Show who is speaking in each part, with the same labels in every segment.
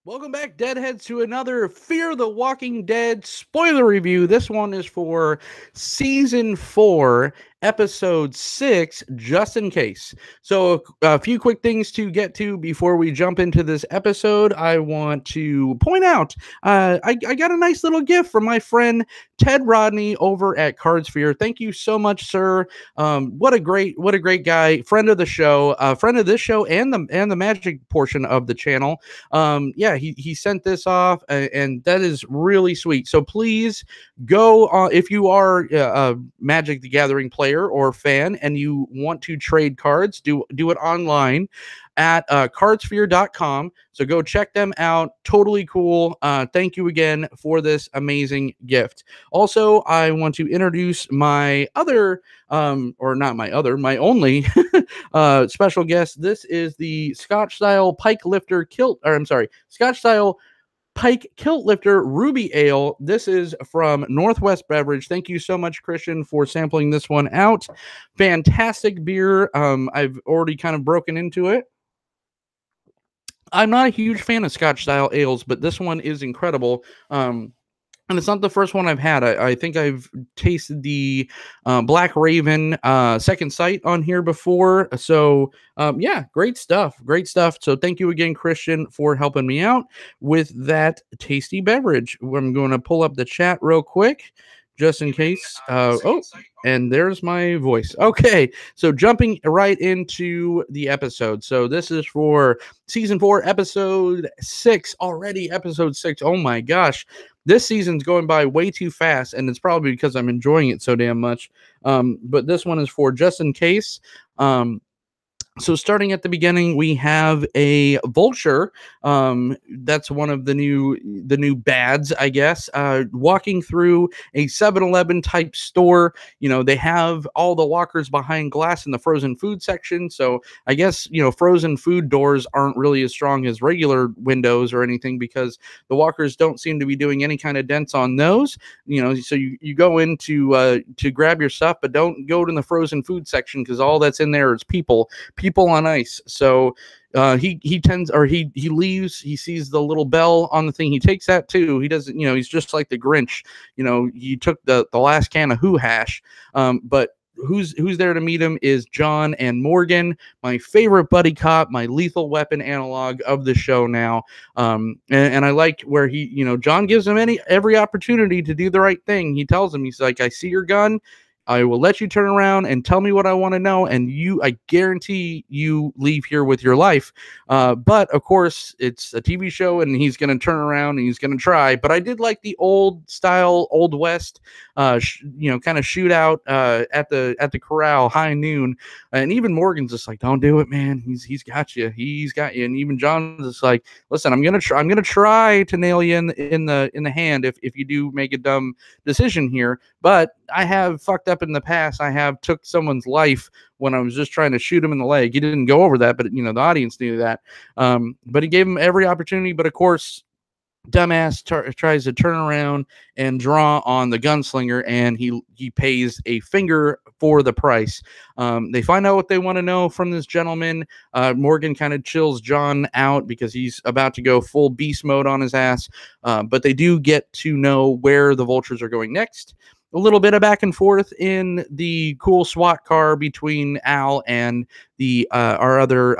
Speaker 1: Welcome back, Deadheads, to another Fear the Walking Dead spoiler review. This one is for Season 4, Episode 6, just in case. So, a few quick things to get to before we jump into this episode. I want to point out I got a nice little gift from my friend Ted Rodney over at Cardsphere. Thank you so much, sir. What a great guy, friend of the show, friend of this show, and the magic portion of the channel. Yeah, he sent this off, and that is really sweet. So please go if you are a Magic the Gathering player or fan and you want to trade cards, do it online at cardsphere.com. So go check them out. Totally cool. Thank you again for this amazing gift. Also, I want to introduce my other or not my other, my only special guest. This is the Scotch style pike lifter kilt, or I'm sorry, Scotch style Pike Kilt Lifter Ruby Ale. This is from Northwest Beverage. Thank you so much, Christian, for sampling this one out. Fantastic beer. I've already kind of broken into it. I'm not a huge fan of Scotch style ales, but this one is incredible. And it's not the first one I've had. I think I've tasted the Black Raven Second Sight on here before. So, yeah, great stuff. Great stuff. So, thank you again, Christian, for helping me out with that tasty beverage. I'm going to pull up the chat real quick just in case. And there's my voice. Okay, so jumping right into the episode. So this is for Season 4, Episode 6. Already Episode 6. Oh my gosh. This season's going by way too fast, and it's probably because I'm enjoying it so damn much. But this one is for just in case. So starting at the beginning, we have a vulture. That's one of the new bads, I guess. Walking through a 7-Eleven type store. You know, they have all the lockers behind glass in the frozen food section. So I guess, you know, frozen food doors aren't really as strong as regular windows or anything because the walkers don't seem to be doing any kind of dents on those. You know, so you go in to grab your stuff, but don't go to the frozen food section because all that's in there is people on ice. So he leaves. He sees the little bell on the thing. He takes that too. He doesn't, you know, he's just like the Grinch. You know, he took the last can of Who Hash. But who's there to meet him is John and Morgan, my favorite buddy cop, my Lethal Weapon analog of the show now. And I like where he, you know, John gives him every opportunity to do the right thing. He tells him, he's like, I see your gun. I will let you turn around and tell me what I want to know, and I guarantee you leave here with your life. But of course, it's a TV show, and he's going to turn around and he's going to try. But I did like the old style, Old West, you know, kind of shootout at the corral, high noon. And even Morgan's just like, "Don't do it, man. He's got you. He's got you." And even John's just like, "Listen, I'm gonna try to nail you in the hand if you do make a dumb decision here, but I have fucked up in the past. I have took someone's life when I was just trying to shoot him in the leg." He didn't go over that, but you know, the audience knew that. But he gave him every opportunity. But of course, dumbass tries to turn around and draw on the gunslinger, and he pays a finger for the price. They find out what they want to know from this gentleman. Morgan kind of chills John out because he's about to go full beast mode on his ass. But they do get to know where the vultures are going next. A little bit of back and forth in the cool SWAT car between Al and the our other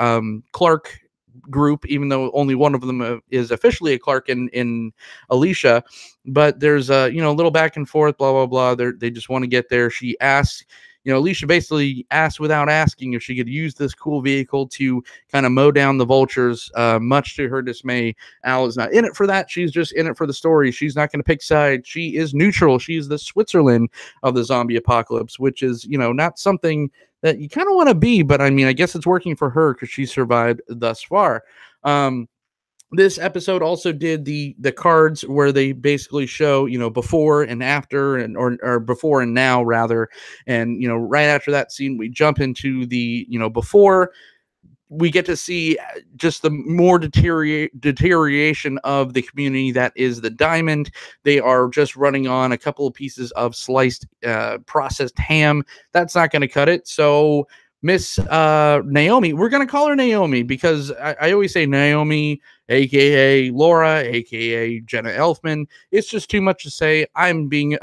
Speaker 1: Clark group, even though only one of them is officially a Clark in Alicia. But there's a little back and forth, blah blah blah. They just want to get there. She asks, Alicia basically asked without asking if she could use this cool vehicle to kind of mow down the vultures. Much to her dismay, Al is not in it for that. She's just in it for the story. She's not going to pick sides. She is neutral. She's the Switzerland of the zombie apocalypse, which is, not something that you kind of want to be. But I mean, I guess it's working for her because she survived thus far. This episode also did the cards where they basically show, before and after, and or before and now rather. And, right after that scene, we jump into the, before. We get to see just the more deterioration of the community that is the Diamond. They are just running on a couple of pieces of sliced processed ham. That's not going to cut it. So Miss Naomi. We're gonna call her Naomi because I always say Naomi, aka Laura, aka Jenna Elfman. It's just too much to say. I'm being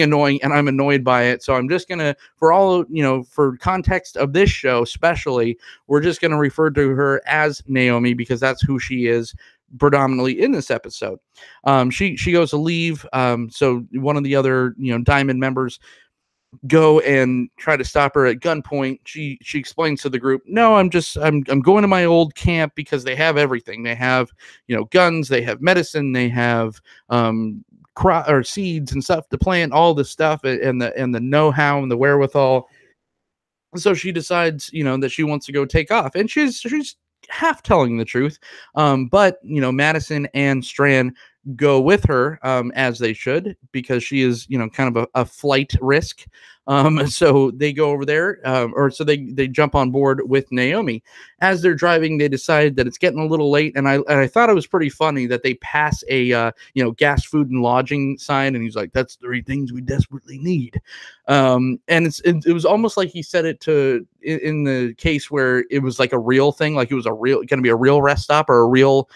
Speaker 1: annoying, and I'm annoyed by it. So I'm just gonna, for all for context of this show, especially, we're just gonna refer to her as Naomi because that's who she is predominantly in this episode. She goes to leave. So one of the other Diamond members go and try to stop her at gunpoint. She explains to the group, "No, I'm going to my old camp because they have everything. They have guns, they have medicine, they have crop or seeds and stuff to plant, all this stuff, and the know-how and the wherewithal." So she decides, that she wants to go take off, and she's half telling the truth. But Madison and Strand go with her, as they should, because she is kind of a flight risk. So they go over there, or so they jump on board with Naomi. As they're driving, they decide that it's getting a little late, and I thought it was pretty funny that they pass a gas, food, and lodging sign, and he's like, "That's 3 things we desperately need." And it was almost like he said it to in the case where it was like a real thing, like it was going to be a real rest stop or a real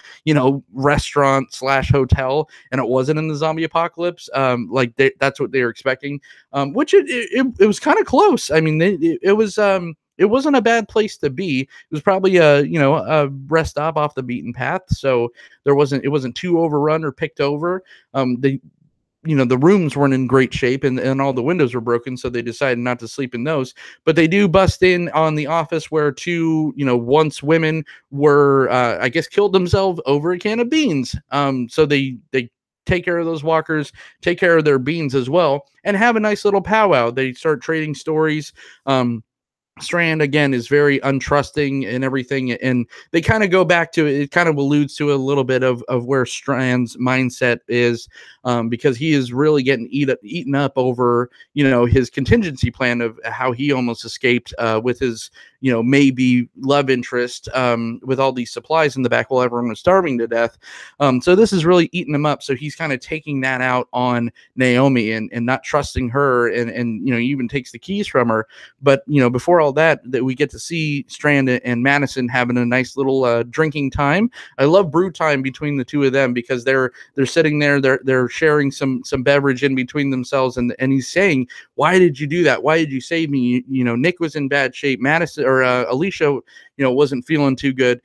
Speaker 1: restaurant / hotel, and it wasn't in the zombie apocalypse. That's what they were expecting, which it was kind of close. I mean, it wasn't a bad place to be. It was probably a rest stop off the beaten path, so it wasn't too overrun or picked over. The rooms weren't in great shape, and all the windows were broken, so they decided not to sleep in those. But they do bust in on the office where 2 once women were I guess killed themselves over a can of beans. So they take care of those walkers, take care of their beans as well, and have a nice little powwow. They start trading stories. Strand again is very untrusting and everything, and they kind of go back to it kind of alludes to a little bit of where Strand's mindset is, because he is really getting eaten up over his contingency plan of how he almost escaped with his maybe love interest, with all these supplies in the back while everyone was starving to death. So this is really eating him up, so he's kind of taking that out on Naomi and not trusting her, and even takes the keys from her. But before all that we get to see Strand and Madison having a nice little drinking time. I love brew time between the two of them because they're sitting there, they're sharing some beverage in between themselves, and he's saying, "Why did you do that? Why did you save me? Nick was in bad shape. Madison or Alicia, wasn't feeling too good.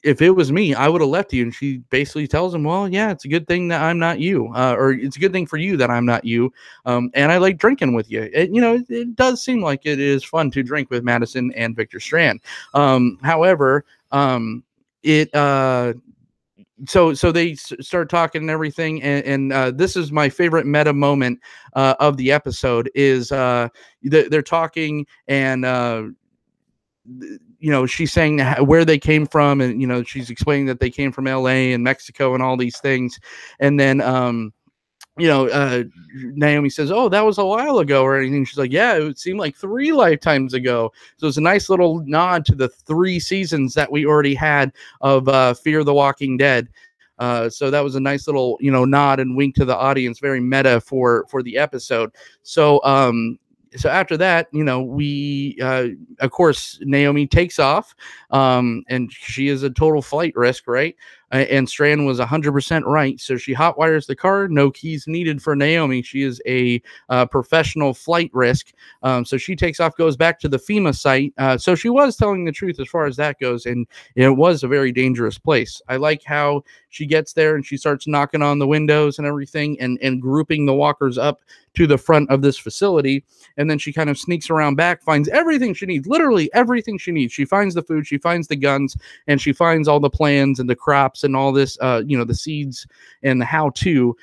Speaker 1: If it was me, I would have left you." And she basically tells him, "Well, yeah, it's a good thing that I'm not you, or it's a good thing for you that I'm not you. And I like drinking with you." It does seem like it is fun to drink with Madison and Victor Strand. However, it so they start talking and everything, and this is my favorite meta moment of the episode. Is they're talking, and she's saying where they came from, and she's explaining that they came from LA and Mexico and all these things. And then Naomi says, "Oh, that was a while ago," or anything. She's like, "Yeah, it would seem like 3 lifetimes ago." So it's a nice little nod to the 3 seasons that we already had of Fear the Walking Dead. So that was a nice little nod and wink to the audience, very meta for the episode. So after that, we of course Naomi takes off, and she is a total flight risk, right? And Strand was 100% right. So she hotwires the car. No keys needed for Naomi. She is a professional flight risk. So she takes off, goes back to the FEMA site. So she was telling the truth as far as that goes, and it was a very dangerous place. I like how she gets there and she starts knocking on the windows and everything, and grouping the walkers up to the front of this facility. And then she kind of sneaks around back, finds everything she needs, literally everything she needs. She finds the food, she finds the guns, and she finds all the plans and the crops and all this, the seeds and the how-to.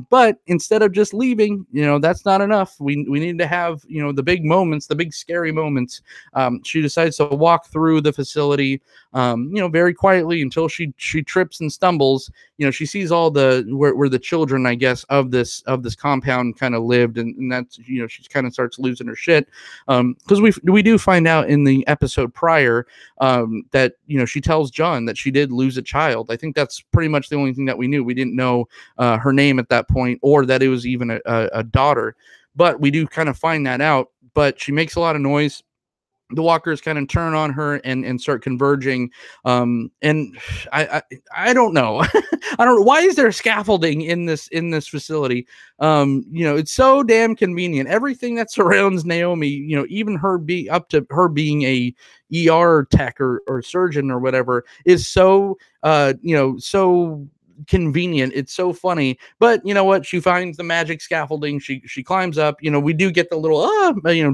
Speaker 1: But instead of just leaving, that's not enough. We need to have, the big moments, the big scary moments. She decides to walk through the facility, very quietly until she trips and stumbles. She sees all where the children, I guess, of this compound kind of lived, and that's, she kind of starts losing her shit. Because we do find out in the episode prior, that, she tells Jon that she did lose a child. I think that's pretty much the only thing that we knew. We didn't know her name at that point, or that it was even a daughter, but we do kind of find that out. But she makes a lot of noise. the walkers kind of turn on her and start converging. And I don't know. I don't know, why is there scaffolding in this facility? It's so damn convenient. Everything that surrounds Naomi, even her be up to her being a ER tech or surgeon or whatever, is so so convenient. It's so funny. But you know what? She finds the magic scaffolding. She climbs up. We do get the little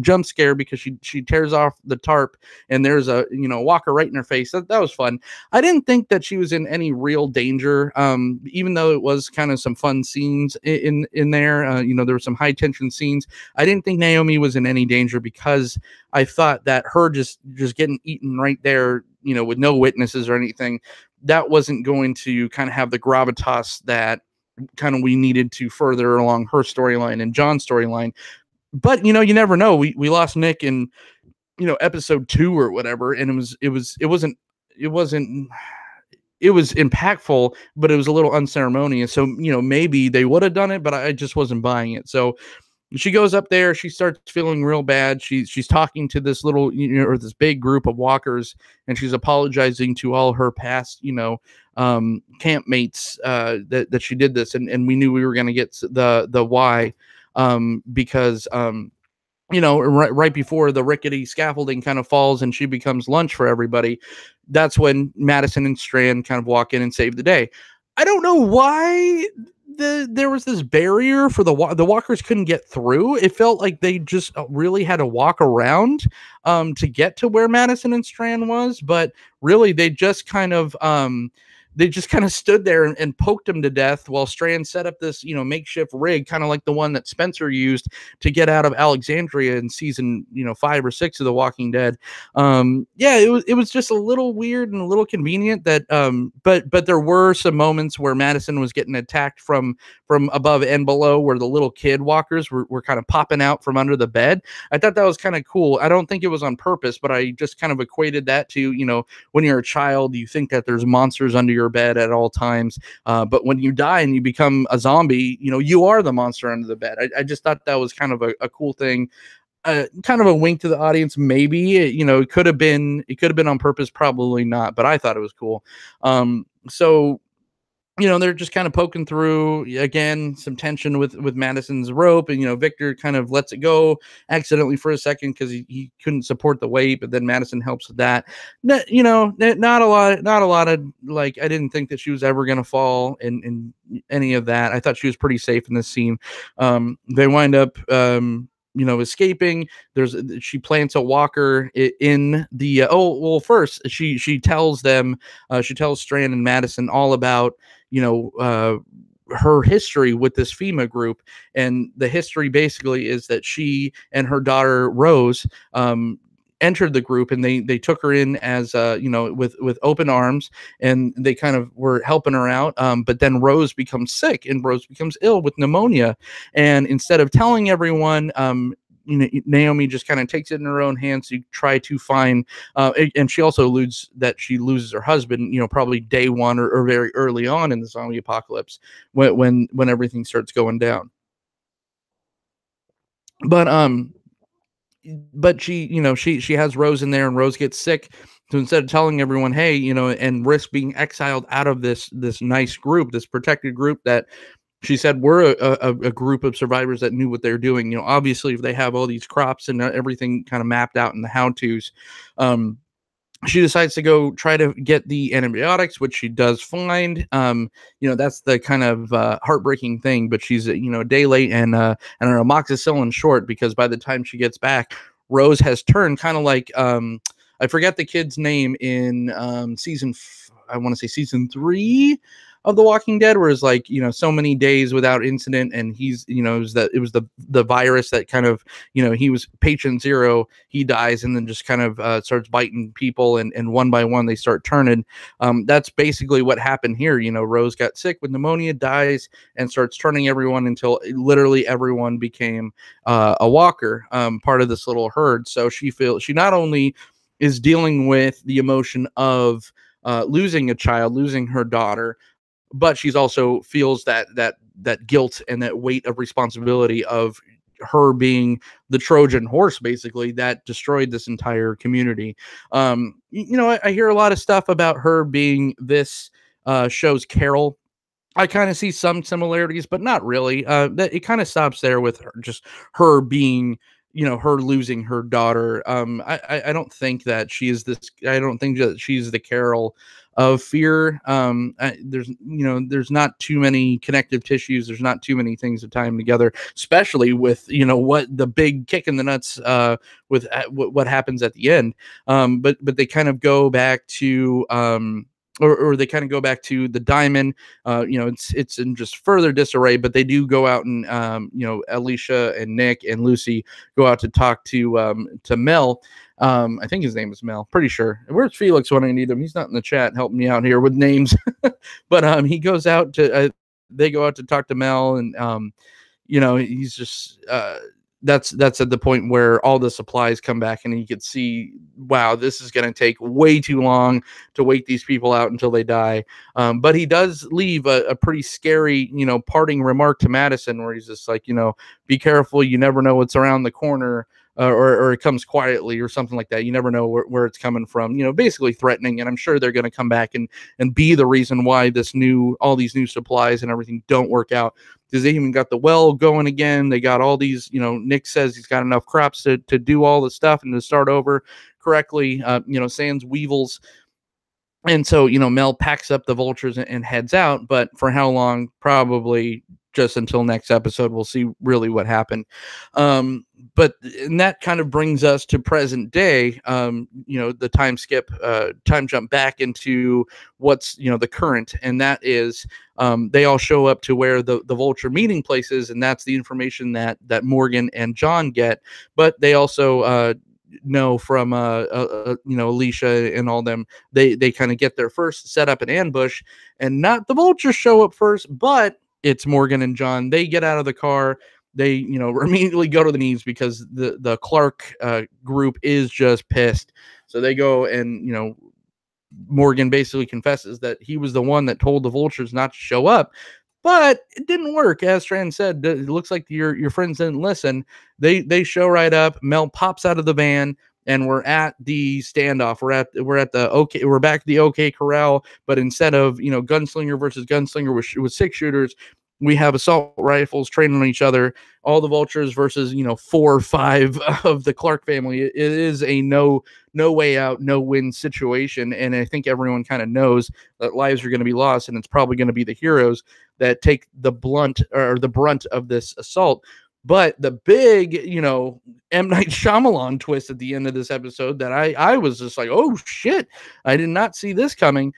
Speaker 1: jump scare because she tears off the tarp and there's a walker right in her face. That was fun. I didn't think that she was in any real danger. Even though it was kind of some fun scenes in there. There were some high tension scenes. I didn't think Naomi was in any danger because I thought that her just getting eaten right there, with no witnesses or anything, that wasn't going to kind of have the gravitas that kind of we needed to further along her storyline and Jon's storyline. But you never know. We lost Nick in episode 2 or whatever, and it was impactful, but it was a little unceremonious. So maybe they would have done it, but I just wasn't buying it. So she goes up there. She starts feeling real bad. She's talking to this little, or this big group of walkers, and she's apologizing to all her past, camp mates that she did this, and we knew we were going to get the why, because right before the rickety scaffolding kind of falls and she becomes lunch for everybody. That's when Madison and Strand kind of walk in and save the day. I don't know why there was this barrier for the walkers couldn't get through. It felt like they just really had to walk around to get to where Madison and Strand was, but really they just kind of stood there and poked him to death while Strand set up this, makeshift rig, kind of like the one that Spencer used to get out of Alexandria in season, 5 or 6 of The Walking Dead. It was just a little weird and a little convenient that, but there were some moments where Madison was getting attacked from above and below, where the little kid walkers were kind of popping out from under the bed. I thought that was kind of cool. I don't think it was on purpose, but I just kind of equated that to, when you're a child, you think that there's monsters under your bed at all times, but when you die and you become a zombie, you are the monster under the bed. I just thought that was kind of a cool thing, kind of a wink to the audience. Maybe it could have been on purpose, probably not, but I thought it was cool. So they're just kind of poking through again, some tension with Madison's rope, and Victor kind of lets it go accidentally for a second because he couldn't support the weight, but then Madison helps with that. Not a lot of, like, I didn't think that she was ever gonna fall in any of that. I thought she was pretty safe in this scene. They wind up escaping. She plants a walker in the first she tells them, she tells Strand and Madison all about her history with this FEMA group. And the history basically is that she and her daughter Rose entered the group, and they took her in as with open arms, and they kind of were helping her out, but then Rose becomes sick and Rose becomes ill with pneumonia, and instead of telling everyone, Naomi just kind of takes it in her own hands to try to find, and she also alludes that she loses her husband, probably day 1 or very early on in the zombie apocalypse, when everything starts going down. But she has Rose in there, and Rose gets sick. So instead of telling everyone, hey, and risk being exiled out of this nice group, this protected group that she said we're a group of survivors that knew what they were doing. Obviously, if they have all these crops and everything kind of mapped out in the how-tos, she decides to go try to get the antibiotics, which she does find. That's the kind of heartbreaking thing. But she's a day late, and her amoxicillin short, because by the time she gets back, Rose has turned kind of like I forget the kid's name in I want to say season 3 of The Walking Dead, where it's like, so many days without incident, and he's, it was the virus that kind of, he was patient zero, he dies, and then just kind of starts biting people, and one by one they start turning. That's basically what happened here. Rose got sick with pneumonia, dies, and starts turning everyone until literally everyone became a walker, part of this little herd. So she not only is dealing with the emotion of losing a child, losing her daughter, but she's also feels that guilt and that weight of responsibility of her being the Trojan horse, basically, that destroyed this entire community. I hear a lot of stuff about her being this show's Carol. I kind of see some similarities, but not really. That it kind of stops there with her, just her being, her losing her daughter. I don't think that she is this. I don't think that she's the Carol of Fear. There's not too many connective tissues. There's not too many things to tie them together, especially with what the big kick in the nuts with what happens at the end. But they kind of go back to. Or they kind of go back to the diamond. It's in just further disarray, but they do go out and Alicia and Nick and Lucy go out to talk to Mel. I think his name is Mel, pretty sure. Where's Felix when I need him? He's not in the chat helping me out here with names. But he goes out to they go out to talk to Mel, and he's just that's at the point where all the supplies come back, and you could see, wow, this is going to take way too long to wait these people out until they die. But he does leave a pretty scary, parting remark to Madison, where he's just like, be careful. You never know what's around the corner, or it comes quietly or something like that. You never know where it's coming from, basically threatening. And I'm sure they're going to come back and be the reason why all these new supplies and everything don't work out. Because they even got the well going again. They got all these, Nick says he's got enough crops to do all the stuff and to start over correctly, sans weevils. And so, Mel packs up the vultures and heads out. But for how long? Probably just until next episode. We'll see really what happened. But and that kind of brings us to present day, the time jump back into what's, the current. And that is they all show up to where the vulture meeting place is. And that's the information that Morgan and Jon get. But they also know from Alicia and all them, they kind of get there first, set up an ambush, and not the vultures show up first, but it's Morgan and Jon. They get out of the car. They immediately go to the knees because the Clark group is just pissed. So they go and Morgan basically confesses that he was the one that told the vultures not to show up. But it didn't work. As Strand said, it looks like your friends didn't listen. They show right up. Mel pops out of the van, and we're at the standoff. We're back at the OK Corral, but instead of gunslinger versus gunslinger with 6-shooters, we have assault rifles training on each other. All the vultures versus 4 or 5 of the Clark family. It is a no way out, no win situation, and I think everyone kind of knows that lives are going to be lost, and it's probably going to be the heroes that take the brunt of this assault. But the big, M. Night Shyamalan twist at the end of this episode that I was just like, oh shit, I did not see this coming.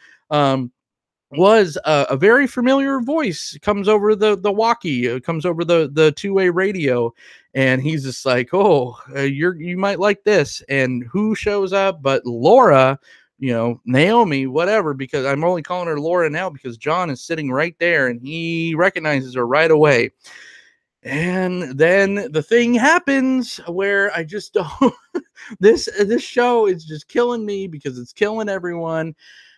Speaker 1: Was a very familiar voice comes over the walkie, comes over the two-way radio, and he's just like, oh, you might like this. And who shows up but Laura, Naomi, whatever, because I'm only calling her Laura now because Jon is sitting right there and he recognizes her right away. And then the thing happens where I just don't this show is just killing me because it's killing everyone.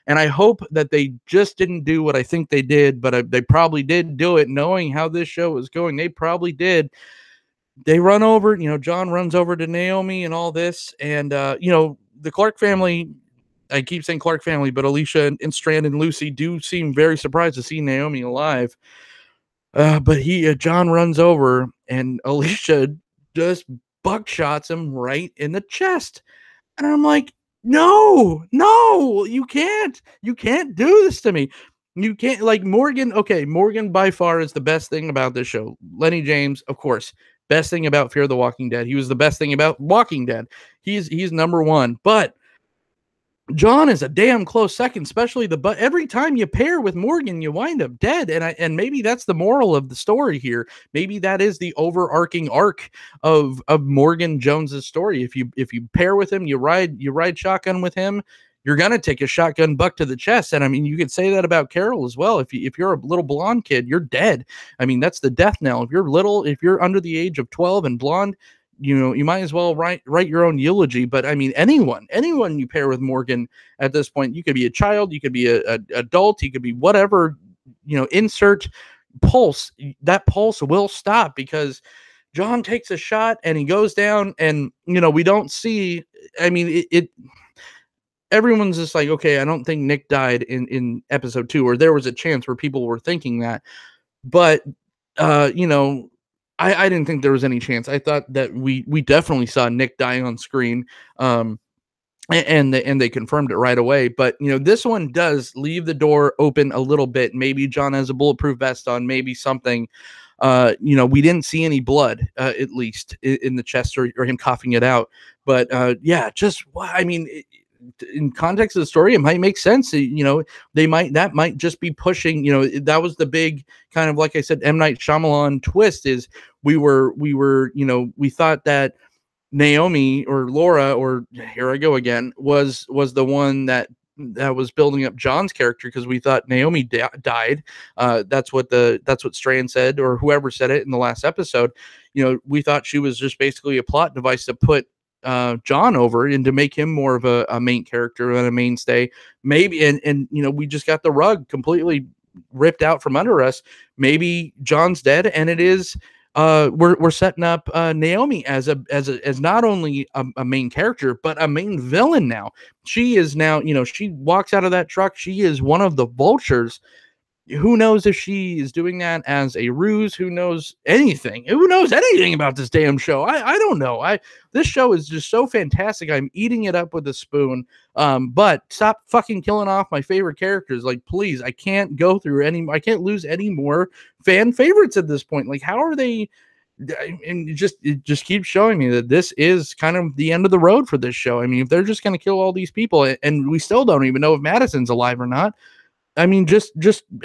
Speaker 1: And I hope that they just didn't do what I think they did, but they probably did do it knowing how this show was going. They probably did. They run over, Jon runs over to Naomi and all this. And, the Clark family, I keep saying Clark family, but Alicia and Strand and Lucy do seem very surprised to see Naomi alive. But Jon runs over and Alicia just buckshots him right in the chest. And I'm like, no, you can't do this to me. You can't, like, Morgan. Okay, Morgan by far is the best thing about this show. Lenny James, of course, best thing about Fear the Walking Dead. He was the best thing about Walking Dead. He's number one. But Jon is a damn close second, especially but every time you pair with Morgan, you wind up dead. And maybe that's the moral of the story here. Maybe that is the overarching arc of Morgan Jones's story. If you pair with him, you ride shotgun with him, you're gonna take a shotgun buck to the chest. And I mean, you could say that about Carol as well. If you're a little blonde kid, you're dead. I mean, that's the death knell. If you're under the age of 12 and blonde, you might as well write your own eulogy. But I mean, anyone you pair with Morgan at this point, you could be a child, you could be a adult, you could be whatever, insert pulse. That pulse will stop because Jon takes a shot and he goes down, and we don't see. I mean, it everyone's just like, okay, I don't think Nick died in episode 2, or there was a chance where people were thinking that, but uh, you know, I didn't think there was any chance. I thought that we definitely saw Nick dying on screen. Um, and they confirmed it right away. But this one does leave the door open a little bit. Maybe Jon has a bulletproof vest on, maybe something. We didn't see any blood, at least in the chest, or him coughing it out. But yeah, just I mean, in context of the story, it might make sense. That might just be pushing. That was the big kind of, like I said, M. Night Shyamalan twist. Is we thought that Naomi, or Laura, or here I go again, was the one that was building up Jon's character, because we thought Naomi died. That's what Strand said, or whoever said it in the last episode. We thought she was just basically a plot device to put Jon over, and to make him more of a main character and a mainstay. Maybe, and we just got the rug completely ripped out from under us. Maybe Jon's dead, and it is we're setting up Naomi as not only a main character, but a main villain now. She is now, she walks out of that truck. She is one of the vultures. Who knows if she is doing that as a ruse? Who knows anything? Who knows anything about this damn show? I don't know. This show is just so fantastic. I'm eating it up with a spoon. But stop fucking killing off my favorite characters. Like, please, I can't lose any more fan favorites at this point. Like, how are they? And it just keeps showing me that this is kind of the end of the road for this show. I mean, if they're just going to kill all these people, and we still don't even know if Madison's alive or not. I mean, just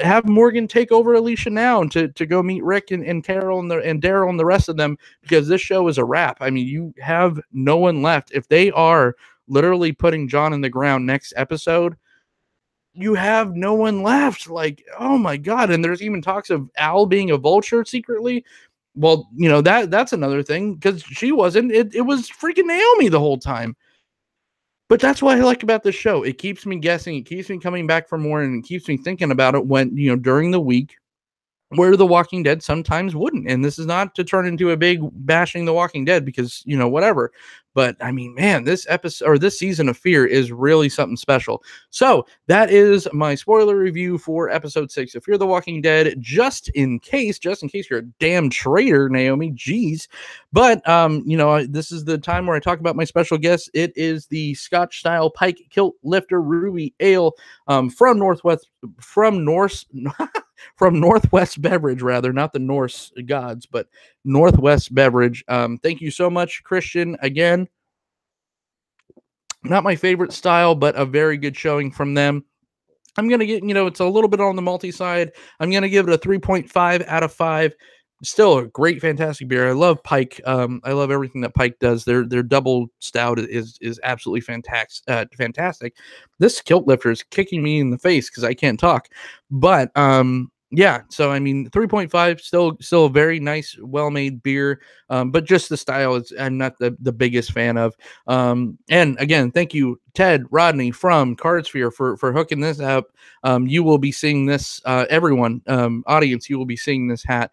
Speaker 1: have Morgan take over Alicia now, and to go meet Rick and Carol and Daryl and the rest of them, because this show is a wrap. I mean, you have no one left. If they are literally putting Jon in the ground next episode, you have no one left. Like, oh my God. And there's even talks of Al being a vulture secretly. Well, that's another thing, because she wasn't. It was freaking Naomi the whole time. But that's what I like about this show. It keeps me guessing. It keeps me coming back for more, and it keeps me thinking about it when, during the week, where The Walking Dead sometimes wouldn't. And this is not to turn into a big bashing The Walking Dead, because, whatever. But I mean, man, this episode, or this season of Fear, is really something special. So that is my spoiler review for episode 6 of Fear the Walking Dead. Just in case you're a damn traitor, Naomi. Jeez. But this is the time where I talk about my special guest. It is the Scotch style Pike Kilt Lifter Ruby Ale from Northwest Beverage, rather, not the Norse gods, but Northwest Beverage. Thank you so much, Christian. Again, not my favorite style, but a very good showing from them. I'm going to get, it's a little bit on the malty side. I'm going to give it a 3.5 out of 5. Still a great, fantastic beer. I love Pike. I love everything that Pike does. Their double stout is absolutely fantastic. This Kilt Lifter is kicking me in the face because I can't talk. But yeah, so I mean, 3.5, still a very nice, well-made beer. But just the style I'm not the biggest fan of. And again, thank you, Ted Rodney from Cardsphere, for hooking this up. You will be seeing this, everyone, audience, you will be seeing this hat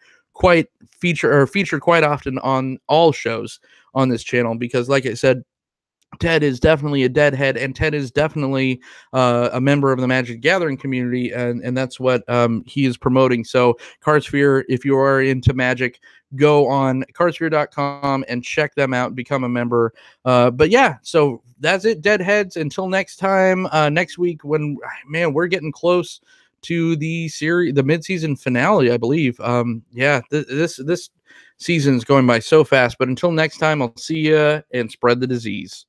Speaker 1: featured quite often on all shows on this channel, because, like I said, Ted is definitely a deadhead, and Ted is definitely a member of the Magic Gathering community, and that's what he is promoting. So Cardsphere, if you are into Magic, go on cardsphere.com and check them out, become a member. But yeah, so that's it, Deadheads. Until next time, next week, when, man, we're getting close to the mid-season finale, I believe. Yeah, this season is going by so fast. But until next time, I'll see you, and spread the disease.